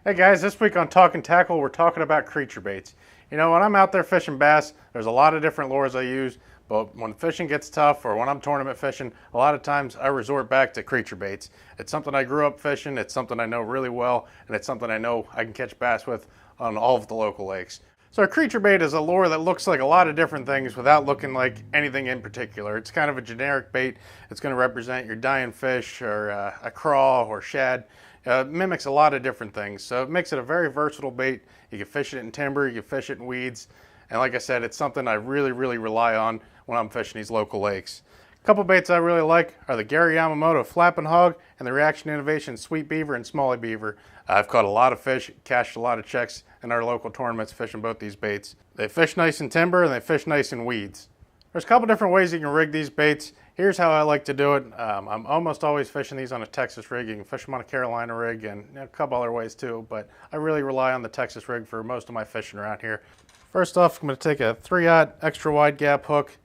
Hey guys, this week on Talkin Tackle, we're talking about creature baits. You know, when I'm out there fishing bass, there's a lot of different lures I use, but when fishing gets tough or when I'm tournament fishing, a lot of times I resort back to creature baits. It's something I grew up fishing, it's something I know really well, and it's something I know I can catch bass with on all of the local lakes. So a creature bait is a lure that looks like a lot of different things without looking like anything in particular. It's kind of a generic bait. It's going to represent your dying fish or a craw or shad. It mimics a lot of different things, so it makes it a very versatile bait. You can fish it in timber, you can fish it in weeds, and like I said, it's something I really rely on when I'm fishing these local lakes. A couple baits I really like are the Gary Yamamoto Flappin' Hog and the Reaction Innovation Sweet Beaver and Smallie Beaver. I've caught a lot of fish, cashed a lot of checks in our local tournaments fishing both these baits. They fish nice in timber and they fish nice in weeds. There's a couple different ways you can rig these baits. Here's how I like to do it. I'm almost always fishing these on a Texas rig. You can fish them on a Carolina rig and a couple other ways too, but I really rely on the Texas rig for most of my fishing around here. First off, I'm going to take a 3/0 extra wide gap hook.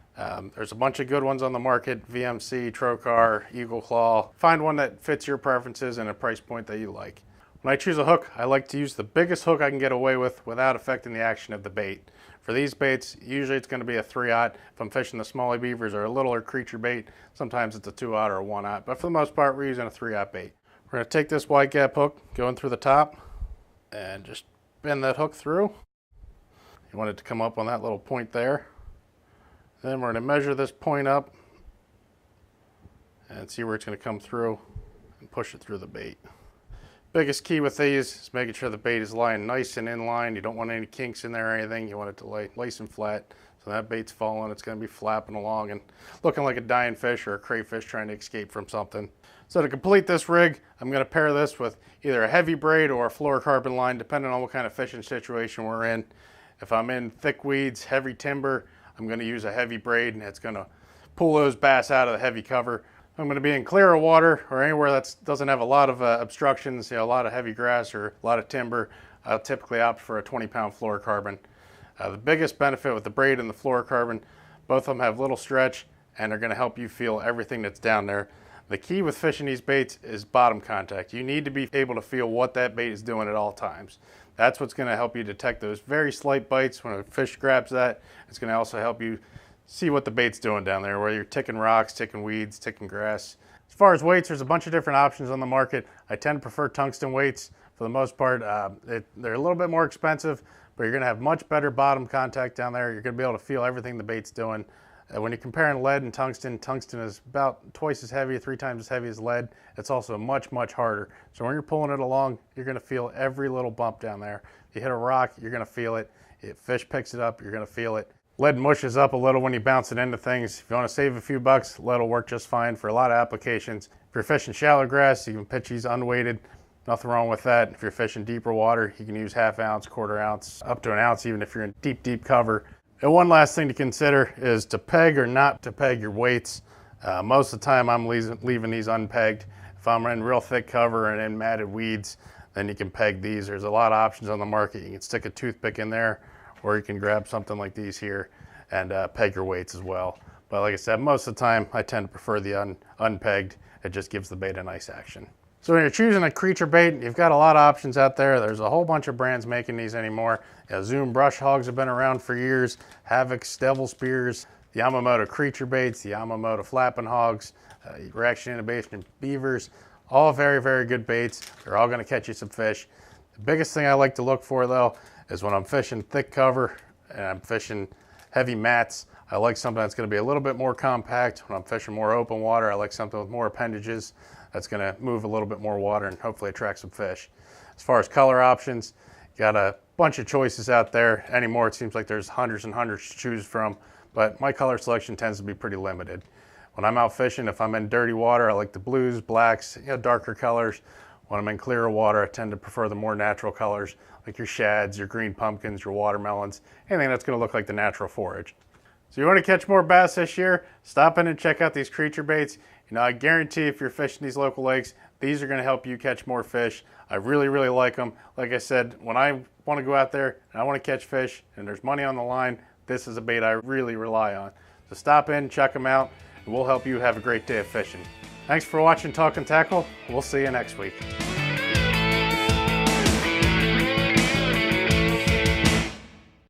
There's a bunch of good ones on the market, VMC, Trocar, Eagle Claw. Find one that fits your preferences and a price point that you like. When I choose a hook, I like to use the biggest hook I can get away with without affecting the action of the bait. For these baits, usually it's going to be a 3/0. If I'm fishing the Smallie Beavers or a littler creature bait, sometimes it's a 2/0 or a 1/0, but for the most part, we're using a 3/0 bait. We're going to take this wide gap hook, going through the top, and just bend that hook through. You want it to come up on that little point there. Then we're going to measure this point up and see where it's going to come through and push it through the bait. Biggest key with these is making sure the bait is lying nice and in line. You don't want any kinks in there or anything. You want it to lay nice and flat. So that bait's falling, it's going to be flapping along and looking like a dying fish or a crayfish trying to escape from something. So to complete this rig, I'm going to pair this with either a heavy braid or a fluorocarbon line, depending on what kind of fishing situation we're in. If I'm in thick weeds, heavy timber, I'm going to use a heavy braid and it's going to pull those bass out of the heavy cover. I'm going to be in clearer water or anywhere that doesn't have a lot of obstructions, a lot of heavy grass or a lot of timber. I'll typically opt for a 20-pound fluorocarbon. The biggest benefit with the braid and the fluorocarbon, both of them have little stretch and are going to help you feel everything that's down there. The key with fishing these baits is bottom contact. You need to be able to feel what that bait is doing at all times. That's what's going to help you detect those very slight bites when a fish grabs that. It's going to also help you see what the bait's doing down there, whether you're ticking rocks, ticking weeds, ticking grass. As far as weights, there's a bunch of different options on the market. I tend to prefer tungsten weights for the most part. They're a little bit more expensive, but you're going to have much better bottom contact down there. You're going to be able to feel everything the bait's doing. When you're comparing lead and tungsten, tungsten is about twice as heavy, 3 times as heavy as lead. It's also much harder. So when you're pulling it along, you're going to feel every little bump down there. If you hit a rock, you're going to feel it. If fish picks it up, you're going to feel it. Lead mushes up a little when you bounce it into things. If you want to save a few bucks, lead will work just fine for a lot of applications. If you're fishing shallow grass, you can pitch these unweighted. Nothing wrong with that. If you're fishing deeper water, you can use ½ ounce, ¼ ounce, up to an ounce even if you're in deep cover. And one last thing to consider is to peg or not to peg your weights. Most of the time I'm leaving these unpegged. If I'm in real thick cover and in matted weeds, then you can peg these. There's a lot of options on the market. You can stick a toothpick in there, or you can grab something like these here and peg your weights as well. But like I said, most of the time I tend to prefer the unpegged. It just gives the bait a nice action. So when you're choosing a creature bait, you've got a lot of options out there. There's a whole bunch of brands making these anymore. Zoom brush hogs have been around for years. Havoc's, Devil Spears, the Yamamoto creature baits, the Yamamoto Flappin' Hogs, Reaction Innovation Beavers. All very good baits. They're all going to catch you some fish. The biggest thing I like to look for though is when I'm fishing thick cover and I'm fishing heavy mats, I like something that's going to be a little bit more compact. When I'm fishing more open water, I like something with more appendages that's going to move a little bit more water and hopefully attract some fish. As far as color options, you got a bunch of choices out there. Anymore, it seems like there's hundreds and hundreds to choose from, but my color selection tends to be pretty limited. When I'm out fishing, if I'm in dirty water, I like the blues, blacks, darker colors. When I'm in clearer water, I tend to prefer the more natural colors, like your shads, your green pumpkins, your watermelons, anything that's going to look like the natural forage. So you want to catch more bass this year, stop in and check out these creature baits. I guarantee if you're fishing these local lakes, these are going to help you catch more fish. I really like them. Like I said, when I want to go out there and I want to catch fish and there's money on the line, this is a bait I really rely on. So stop in, check them out, and we'll help you have a great day of fishing. Thanks for watching Talkin Tackle. We'll see you next week.